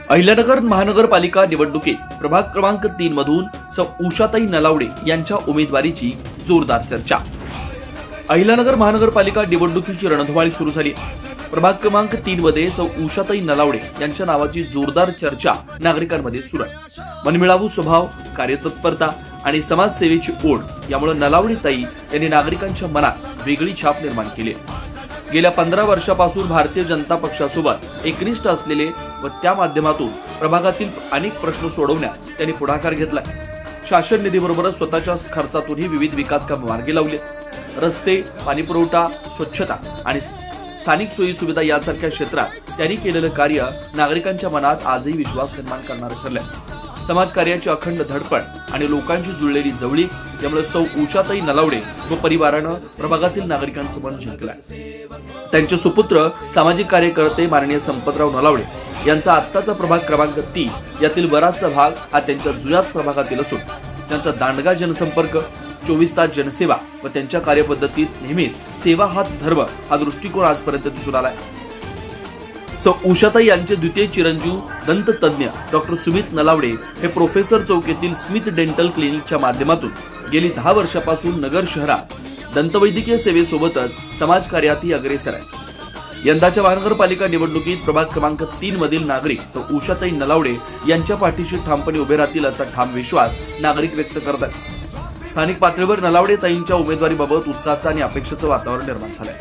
अहिल्यानगर महानगरपालिका निवडणुकीत प्रभाग क्रमांक 3 मधून सौ उषाताई नलावडे यांच्या उमेदवारीची जोरदार चर्चा। अहिल्यानगर महानगरपालिका निवडणुकीची रणधुमाळी सुरू झाली। प्रभाग क्रमांक 3 मध्ये सौ उषाताई नलावडे यांच्या नावाची जोरदार चर्चा नागरिकांमध्ये सुरू आहे। मनमिळावू स्वभाव, कार्यतत्परता आणि समाजसेवेची ओढ यामुळे नलावडे ताई यांनी नागरिकांच्या मनात वेगळी छाप निर्माण केली। गेल्या 15 वर्षापासून भारतीय जनता पक्षासोबत एकनिष्ठ असलेले व त्या माध्यमातून प्रभागातील अनेक प्रश्न सोडवण्यात त्यांनी पुढाकार घेतला। शासन निधीबरोबरच स्वतःच्या खर्चातूनही विविध विकास कामे मार्गी लावली। रस्ते, पाणीपुरवठा, स्वच्छता आणि स्थानिक सोयी सुविधा यासारख्या क्षेत्रात त्यांनी केलेले कार्य नागरिकांच्या मनात आजही विश्वास निर्माण करणारे ठरले। समाजकार्याची अखंड धडपड आणि लोकांची जुळलेली जवळीक यामुळे सौ उषाताई नलावडे व परिवारानं प्रभागातील नागरिकांचं मन जिंकलंय। त्यांचे सुपुत्र सामाजिक कार्यकर्ते माननीय संपतराव नलावडे यांचा आत्ताचा प्रभाग क्रमांक 3 यातील बराचसा भाग हा त्यांच्या जुन्याच प्रभागातील असून त्यांचा दांडगा जनसंपर्क, 24 तास जनसेवा व त्यांच्या कार्यपद्धतीत नेहमीच सेवा हाच धर्म हा दृष्टिकोन आजपर्यंत दिसून आलाय। सौ उषाताई यांचे द्वितीय चिरंजीव दंत तज्ञ डॉक्टर सुमित नलावडे हे प्रोफेसर चौक येथील स्मिथ डेंटल क्लिनिकच्या माध्यमातून गेली 10 वर्षापासून नगर शहरात दंतवैद्यकीय सेवेसोबतच समाजकार्यातही अग्रेसर आहे। यंदाच्या महानगरपालिका निवडणुकीत प्रभाग क्रमांक 3 मधील नागरिक सौ उषाताई नलावडे यांच्या पाठीशी ठामपणे उभे राहतील असा ठाम विश्वास नागरिक व्यक्त करतात। स्थानिक पातळीवर नलावडे ताईंच्या उमेदवारीबाबत उत्साहाचं आणि अपेक्षेचं वातावरण निर्माण झालंय।